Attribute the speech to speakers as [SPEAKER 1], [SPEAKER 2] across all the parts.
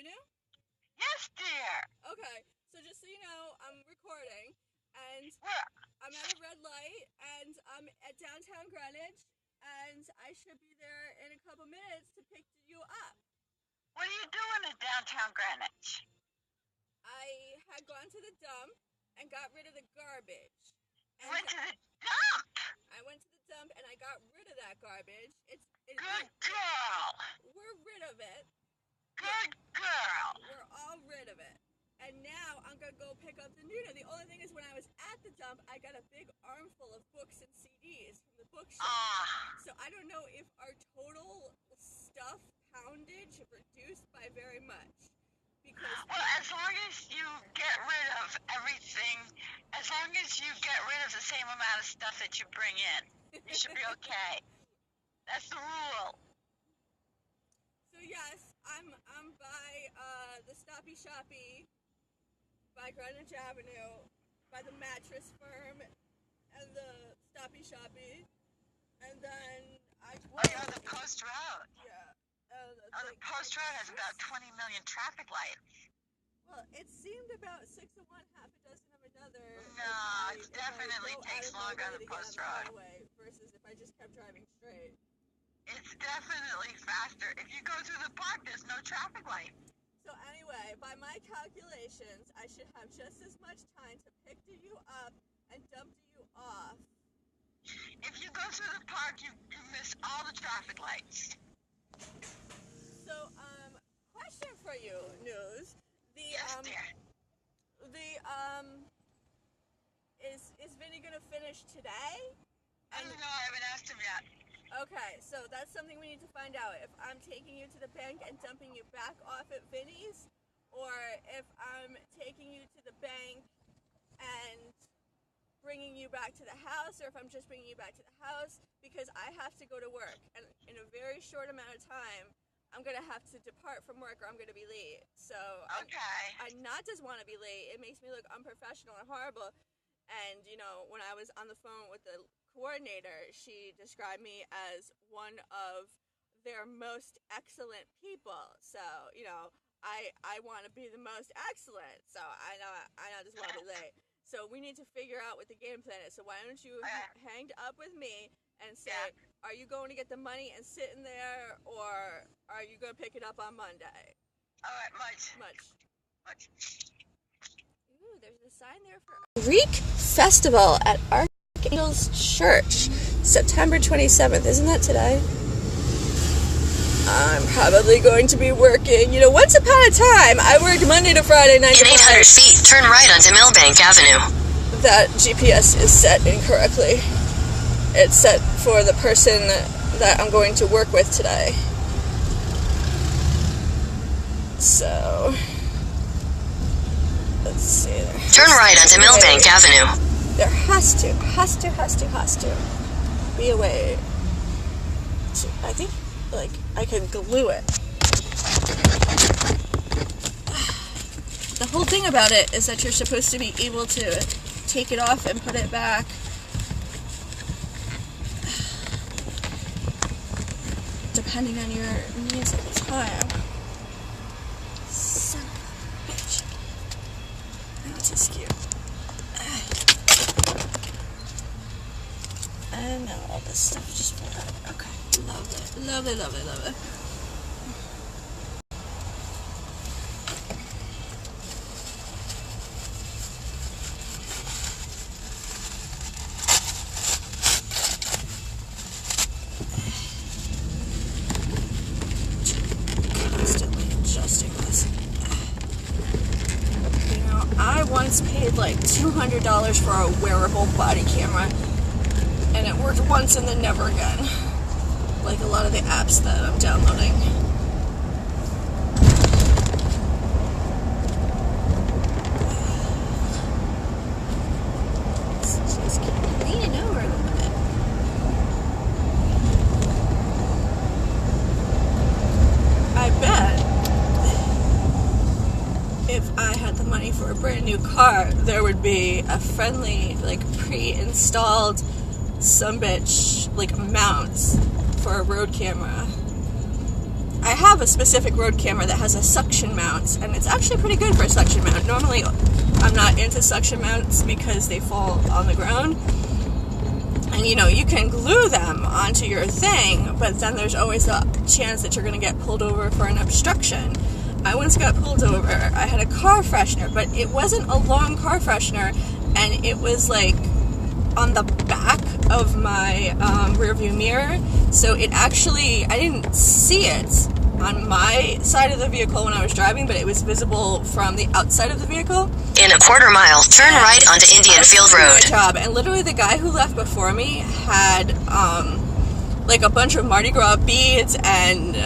[SPEAKER 1] Avenue?
[SPEAKER 2] Yes, dear.
[SPEAKER 1] Okay, so just so you know, I'm recording, and
[SPEAKER 2] Where?
[SPEAKER 1] I'm at a red light, and I'm at downtown Greenwich, and I should be there in a couple minutes to pick you up.
[SPEAKER 2] What are you doing in downtown Greenwich?
[SPEAKER 1] I had gone to the dump and got rid of the garbage.
[SPEAKER 2] You went to the dump.
[SPEAKER 1] I went to the dump and I got rid of that garbage.
[SPEAKER 2] Good girl.
[SPEAKER 1] We're rid of it.
[SPEAKER 2] Good girl.
[SPEAKER 1] We're all rid of it. And now I'm going to go pick up the new one. The only thing is when I was at the dump, I got a big armful of books and CDs from the bookshop. So I don't know if our total stuff poundage reduced by very much.
[SPEAKER 2] Well, as long as you get rid of everything, as long as you get rid of the same amount of stuff that you bring in, you should be okay. That's the rule.
[SPEAKER 1] So yes, I'm by the Stoppy Shoppy, by Greenwich Avenue, by the Mattress Firm, and the Stoppy Shoppy, and then
[SPEAKER 2] you're on the Post Road.
[SPEAKER 1] Yeah.
[SPEAKER 2] The Post Road has about 20 million traffic lights.
[SPEAKER 1] Well, it seemed about 6 of one, half a dozen of another.
[SPEAKER 2] No, it definitely takes longer on the Post Road.
[SPEAKER 1] Versus if I just kept driving straight.
[SPEAKER 2] It's definitely faster. If you go through the park, there's no traffic light.
[SPEAKER 1] So anyway, by my calculations, I should have just as much time to pick you up and dump you off.
[SPEAKER 2] If you go through the park, you miss all the traffic lights.
[SPEAKER 1] So, question for you, News.
[SPEAKER 2] Yes, dear.
[SPEAKER 1] Is Vinny gonna finish today?
[SPEAKER 2] I don't know, I haven't asked him yet.
[SPEAKER 1] Okay, so that's something we need to find out. If I'm taking you to the bank and dumping you back off at Vinny's, or if I'm taking you to the bank and bringing you back to the house, or if I'm just bringing you back to the house, because I have to go to work, and in a very short amount of time, I'm going to have to depart from work or I'm going to be late. So
[SPEAKER 2] okay.
[SPEAKER 1] I not just want to be late. It makes me look unprofessional and horrible. And, you know, when I was on the phone with the coordinator, she described me as one of their most excellent people. So, you know, I want to be the most excellent. So I not just want to be late. So we need to figure out what the game plan is. So why don't you hang up with me and say, are you going to get the money and sit in there, or are you going to pick it up on Monday?
[SPEAKER 2] All right, much.
[SPEAKER 1] Ooh, there's a sign there for Greek Festival at Archangel's Church, September 27th. Isn't that today? I'm probably going to be working. You know, once upon a time, I worked Monday to Friday, 9 to 5.
[SPEAKER 3] In 800 feet, turn right onto Millbank Avenue.
[SPEAKER 1] That GPS is set incorrectly. It's set for the person that I'm going to work with today. So, let's see.
[SPEAKER 3] Turn right onto Millbank Avenue.
[SPEAKER 1] There has to be a way to, I think, like, I could glue it. The whole thing about it is that you're supposed to be able to take it off and put it back. Depending on your needs at the time. Son of a bitch. That's askew. And now all this stuff just put out. Okay. Lovely. I once paid like $200 for a wearable body camera, and it worked once and then never again, like a lot of the apps that I'm downloading. Let's just keep leaning over a little bit. I bet if I had the money for a brand new car, there would be a friendly, like, pre-installed sumbitch, like, mount for a road camera. I have a specific road camera that has a suction mount, and it's actually pretty good for a suction mount. Normally, I'm not into suction mounts because they fall on the ground. And, you know, you can glue them onto your thing, but then there's always the chance that you're going to get pulled over for an obstruction. I once got pulled over. I had a car freshener, but it wasn't a long car freshener, and it was, like, on the back of my rearview mirror. So it actually, I didn't see it on my side of the vehicle when I was driving, but it was visible from the outside of the vehicle.
[SPEAKER 3] In a quarter mile, turn right onto Indian Field Road.
[SPEAKER 1] Job. And literally the guy who left before me had like a bunch of Mardi Gras beads and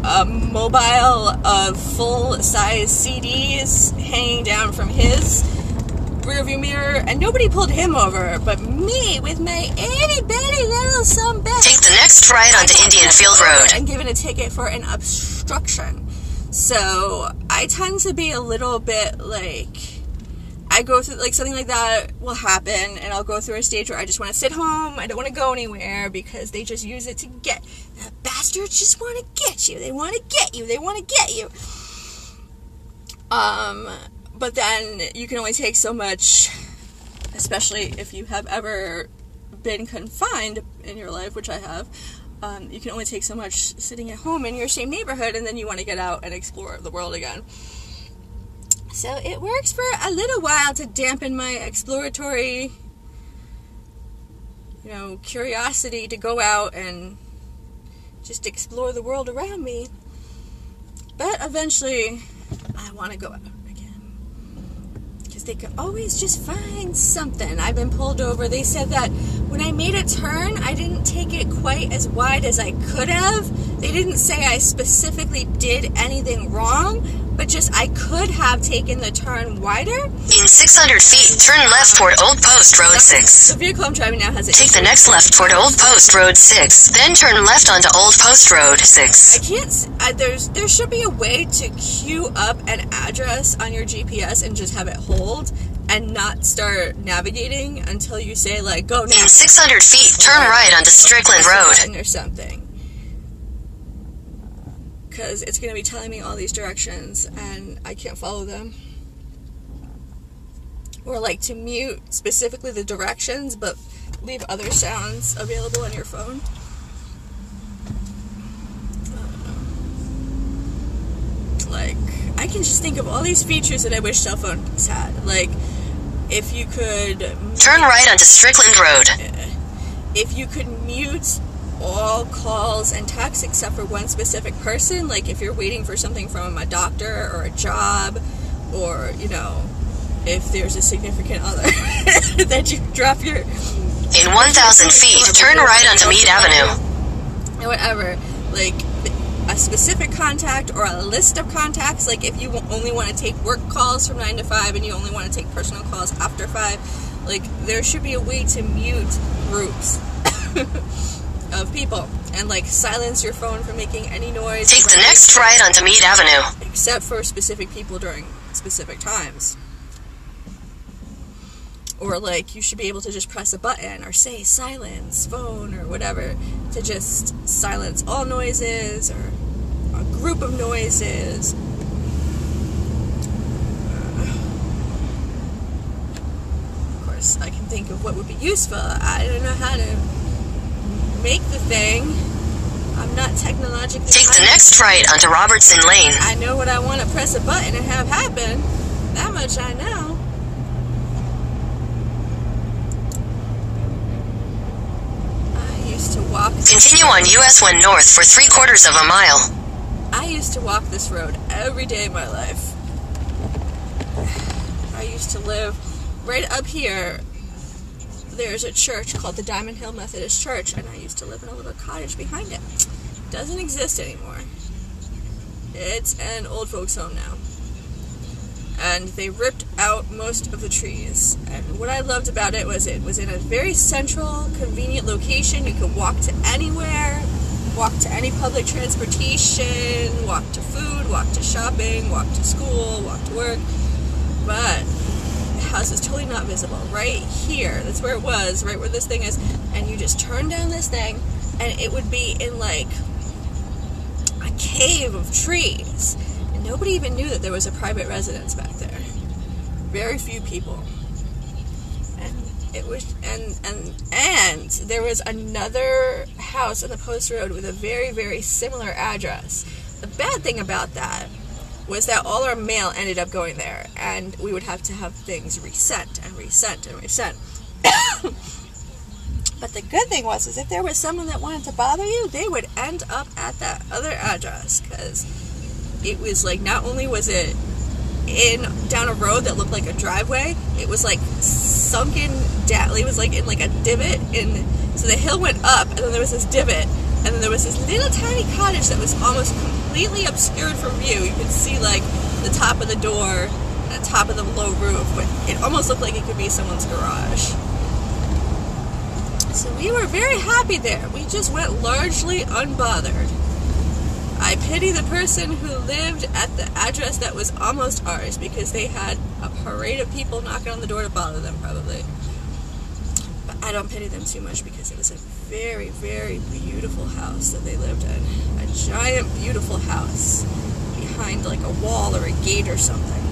[SPEAKER 1] a mobile of full-size CDs hanging down from his rearview mirror, and nobody pulled him over, but me with my itty-bitty little sumbitch.
[SPEAKER 3] Take the next right onto Indian Field Road.
[SPEAKER 1] And given a ticket for an obstruction. So I tend to be a little bit like, I go through, like, something like that will happen, and I'll go through a stage where I just want to sit home, I don't want to go anywhere, because they just use it to get, the bastards just want to get you, they want to get you, they want to get you. But then you can only take so much, especially if you have ever been confined in your life, which I have. You can only take so much sitting at home in your same neighborhood, and then you want to get out and explore the world again. So it works for a little while to dampen my exploratory, you know, curiosity to go out and just explore the world around me. But eventually, I want to go out. They could always just find something. I've been pulled over. They said that when I made a turn, I didn't take it quite as wide as I could have. They didn't say I specifically did anything wrong, but just I could have taken the turn wider.
[SPEAKER 3] In 600 feet, turn left toward Old Post Road 6.
[SPEAKER 1] The vehicle I'm driving now has a...
[SPEAKER 3] Take the next left toward Old Post Road 6, then turn left onto Old Post Road 6.
[SPEAKER 1] I can't... there should be a way to queue up an address on your GPS and just have it hold and not start navigating until you say, like, go now.
[SPEAKER 3] In 600 feet, turn right onto Strickland Road.
[SPEAKER 1] Or something. Because it's going to be telling me all these directions and I can't follow them. Or like to mute specifically the directions but leave other sounds available on your phone. Like, I can just think of all these features that I wish cell phones had. Like, if you could...
[SPEAKER 3] Turn right onto Strickland Road.
[SPEAKER 1] If you could mute all calls and texts except for one specific person, like if you're waiting for something from a doctor or a job, or, you know, if there's a significant other that you drop your...
[SPEAKER 3] In 1,000 feet, turn right onto Meade Avenue.
[SPEAKER 1] Whatever. Like, a specific contact or a list of contacts, like if you only want to take work calls from 9 to 5 and you only want to take personal calls after 5, like, there should be a way to mute groups of people and, like, silence your phone from making any noise.
[SPEAKER 3] Take the next right onto Meade Avenue.
[SPEAKER 1] Except for specific people during specific times. Or, like, you should be able to just press a button or say silence phone or whatever to just silence all noises or a group of noises. Of course, I can think of what would be useful. I don't know how to make the thing. I'm not technologically...
[SPEAKER 3] Take the next right onto Robertson Lane.
[SPEAKER 1] I know what I want to press a button and have happen. That much I know. I used to walk...
[SPEAKER 3] Continue on US 1 North for 3/4 of a mile.
[SPEAKER 1] I used to walk this road every day of my life. I used to live right up here. There's a church called the Diamond Hill Methodist Church, and I used to live in a little cottage behind it. Doesn't exist anymore. It's an old folks home now. And they ripped out most of the trees. And what I loved about it was in a very central, convenient location. You could walk to anywhere, walk to any public transportation, walk to food, walk to shopping, walk to school, walk to work. But the house is totally not visible. Right here, that's where it was, right where this thing is. And you just turn down this thing, and it would be in, like, I cave of trees. And nobody even knew that there was a private residence back there. Very few people. And it was, and there was another house on the post road with a very, very similar address. The bad thing about that was that all our mail ended up going there, and we would have to have things resent and resent and resent. But the good thing was, is if there was someone that wanted to bother you, they would end up at that other address, because it was like, not only was it down a road that looked like a driveway, it was like sunken down, it was like in like a divot, so the hill went up, and then there was this divot, and then there was this little tiny cottage that was almost completely obscured from view. You could see like the top of the door and the top of the low roof, but it almost looked like it could be someone's garage. So we were very happy there. We just went largely unbothered. I pity the person who lived at the address that was almost ours, because they had a parade of people knocking on the door to bother them, probably. But I don't pity them too much, because it was a very, very beautiful house that they lived in. A giant, beautiful house behind like a wall or a gate or something.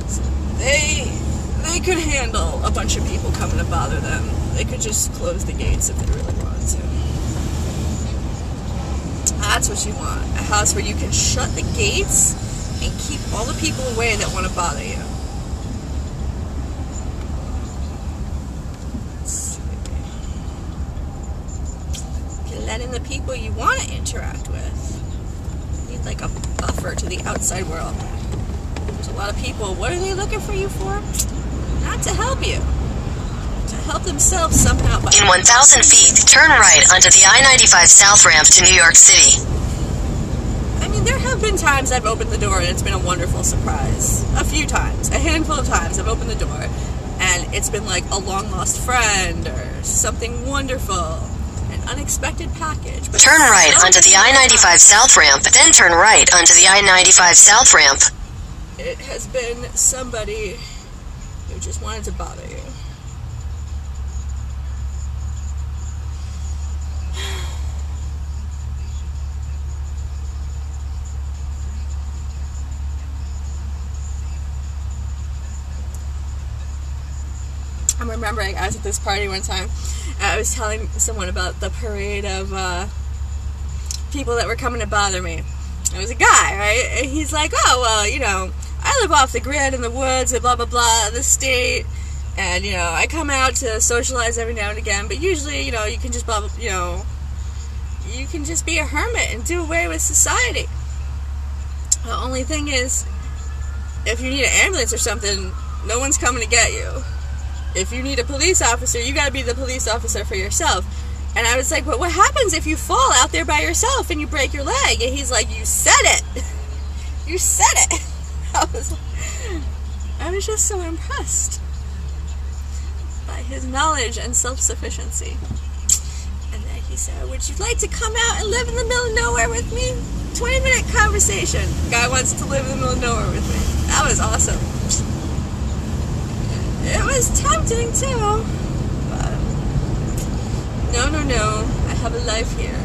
[SPEAKER 1] So they could handle a bunch of people coming to bother them. They could just close the gates if they really wanted to. That's what you want. A house where you can shut the gates and keep all the people away that want to bother you. Let's see. You can let in the people you want to interact with. You need like a buffer to the outside world. There's a lot of people. What are they looking for you for? Not to help you. To help themselves somehow.
[SPEAKER 3] In 1,000 feet, turn right onto the I-95 South ramp to New York City.
[SPEAKER 1] I mean, there have been times I've opened the door and it's been a wonderful surprise. A few times. A handful of times I've opened the door and it's been like a long-lost friend or something wonderful. An unexpected package. But
[SPEAKER 3] turn right onto the I-95 South ramp, then turn right onto the I-95 South ramp.
[SPEAKER 1] It has been somebody who just wanted to bother you. I'm remembering I was at this party one time and I was telling someone about the parade of people that were coming to bother me. It was a guy, right? And he's like, oh, well, you know, I live off the grid in the woods and blah, blah, blah, the state. And, you know, I come out to socialize every now and again, but usually, you know, you can just, blah, blah, you know, you can just be a hermit and do away with society. The only thing is, if you need an ambulance or something, no one's coming to get you. If you need a police officer, you gotta be the police officer for yourself. And I was like, but what happens if you fall out there by yourself and you break your leg? And he's like, you said it. You said it. I was just so impressed by his knowledge and self-sufficiency. And then he said, would you like to come out and live in the middle of nowhere with me? 20-minute conversation. Guy wants to live in the middle of nowhere with me. That was awesome. It was tempting too, but no, I have a life here.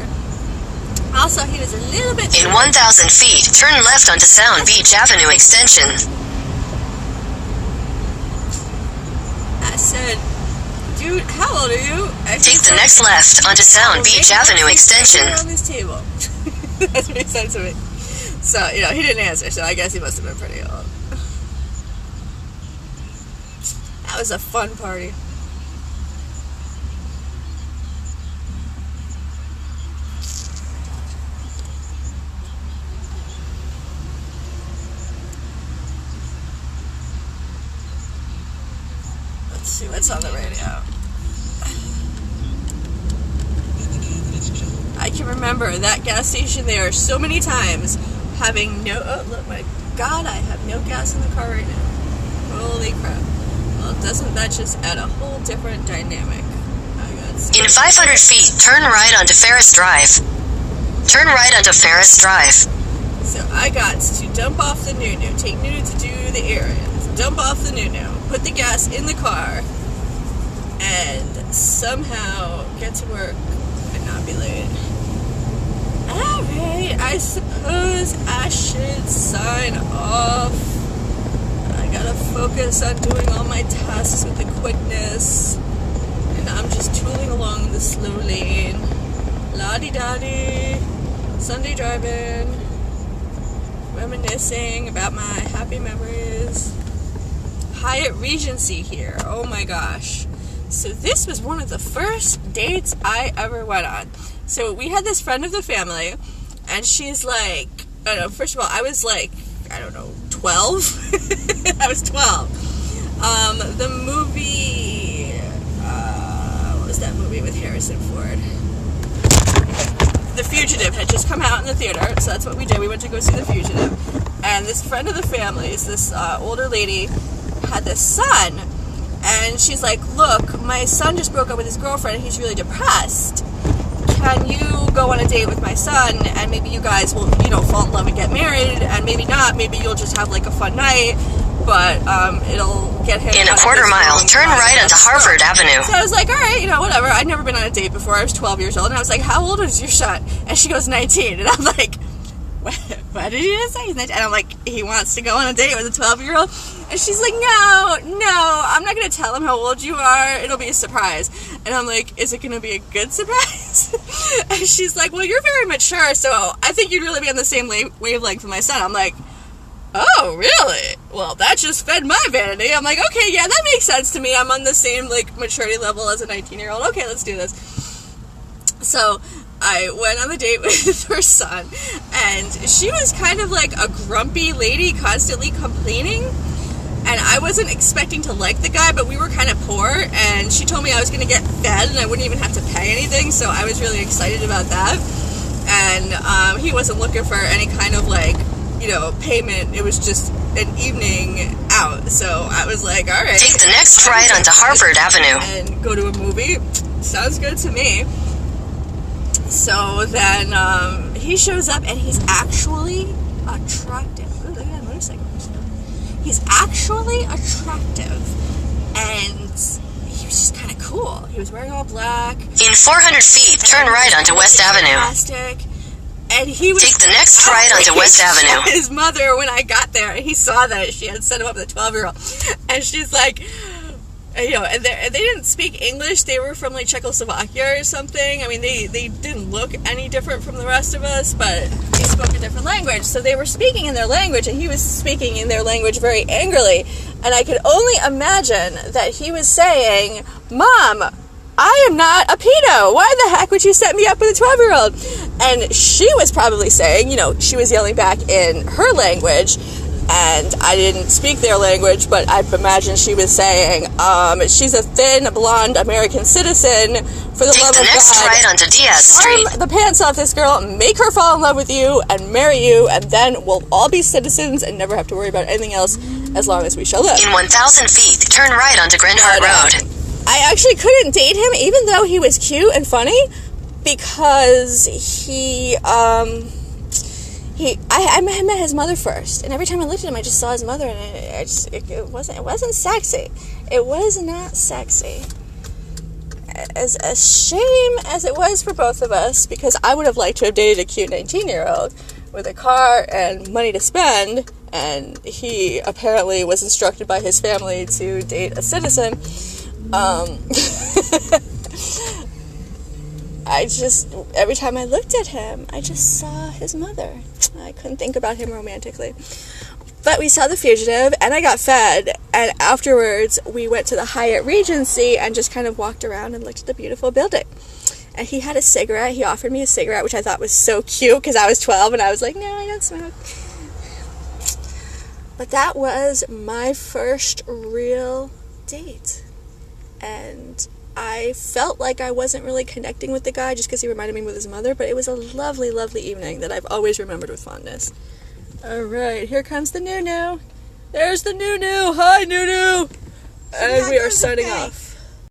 [SPEAKER 1] Also, he was a little bit...
[SPEAKER 3] In 1,000 feet, turn left onto Sound Beach Avenue Extension.
[SPEAKER 1] I said, dude, how old are you?
[SPEAKER 3] Take the next left onto Sound Beach Avenue Extension.
[SPEAKER 1] On this table. That's what he said to me. So, you know, he didn't answer, so I guess he must have been pretty old. That was a fun party. Let's see what's on the radio. I can remember that gas station there so many times having no... Oh, look, my God, I have no gas in the car right now. Holy crap. Well, doesn't that just add a whole different dynamic?
[SPEAKER 3] In 500 feet, turn right onto Ferris Drive. Turn right onto Ferris Drive.
[SPEAKER 1] So I got to dump off the Nunu, take Nunu to do the errands, dump off the Nunu, put the gas in the car, and somehow get to work and not be late. Alright, I suppose I should sign off. I gotta focus on doing all my tasks with the quickness. And I'm just tooling along the slow lane. La-di-da-di. Sunday driving. Reminiscing about my happy memories. Hyatt Regency here. Oh my gosh. So this was one of the first dates I ever went on. So we had this friend of the family, and she's like, I don't know, first of all, I was like, I don't know, 12? I was 12. The movie, what was that movie with Harrison Ford? The Fugitive had just come out in the theater, so that's what we did. We went to go see The Fugitive. And this friend of the family's, this older lady, had this son, and she's like, look, my son just broke up with his girlfriend and he's really depressed. Can you go on a date with my son, and maybe you guys will, you know, fall in love and get married, and maybe not, maybe you'll just have like a fun night, but it'll get him
[SPEAKER 3] in a quarter mile, turn right onto Harvard Avenue.
[SPEAKER 1] So I was like, all right, you know, whatever. I'd never been on a date before. I was 12 years old, and I was like, how old is your son? And she goes, 19. And I'm like, what did you just say? He's 19. And I'm like, he wants to go on a date with a 12-year-old? And she's like, no, I'm not going to tell him how old you are. It'll be a surprise. And I'm like, is it going to be a good surprise? And she's like, well, you're very mature, so I think you'd really be on the same wavelength with my son. I'm like, oh, really? Well, that just fed my vanity. I'm like, okay, yeah, that makes sense to me. I'm on the same, like, maturity level as a 19-year-old. Okay, let's do this. So I went on the date with her son, and she was kind of like a grumpy lady, constantly complaining. And I wasn't expecting to like the guy, but we were kind of poor, and she told me I was going to get fed and I wouldn't even have to pay anything, so I was really excited about that. And he wasn't looking for any kind of, like, you know, payment. It was just an evening out, so I was like, all right.
[SPEAKER 3] Take the next right onto Harvard Avenue.
[SPEAKER 1] And go to a movie. Sounds good to me. So then he shows up, and he's actually attractive. Ooh, look at that motorcycle. He's actually attractive, and he was just kind of cool. He was wearing all black.
[SPEAKER 3] In 400 feet, turn right onto West Avenue.
[SPEAKER 1] Fantastic. And he was...
[SPEAKER 3] Take the next right onto West Avenue.
[SPEAKER 1] His mother, when I got there, he saw that she had set him up with a 12-year-old. And she's like... You know, and they didn't speak English. They were from, like, Czechoslovakia or something. I mean, they didn't look any different from the rest of us, but they spoke a different language. So they were speaking in their language, and he was speaking in their language very angrily. And I could only imagine that he was saying, Mom, I am not a pedo. Why the heck would you set me up with a 12-year-old? And she was probably saying, you know, she was yelling back in her language, and I didn't speak their language, but I imagine she was saying, she's a thin, blonde American citizen. For the love of God,
[SPEAKER 3] take the next right onto Diaz Street.
[SPEAKER 1] Arm the pants off this girl, make her fall in love with you, and marry you, and then we'll all be citizens and never have to worry about anything else as long as we shall live.
[SPEAKER 3] In 1,000 feet, turn right onto Grindhart Road.
[SPEAKER 1] I actually couldn't date him, even though he was cute and funny, because I met his mother first, and every time I looked at him, I just saw his mother, and it wasn't sexy. It was not sexy. As a shame as it was for both of us, because I would have liked to have dated a cute 19-year-old with a car and money to spend, and he apparently was instructed by his family to date a citizen. Every time I looked at him, I just saw his mother. I couldn't think about him romantically. But we saw The Fugitive, and I got fed, and afterwards we went to the Hyatt Regency and just kind of walked around and looked at the beautiful building. And he had a cigarette. He offered me a cigarette, which I thought was so cute, because I was 12, and I was like, no, I don't smoke. But that was my first real date. And I felt like I wasn't really connecting with the guy just because he reminded me with his mother, but it was a lovely, lovely evening that I've always remembered with fondness. Alright, here comes the Nunu. There's the Nunu. Hi, Nunu. And we are signing off.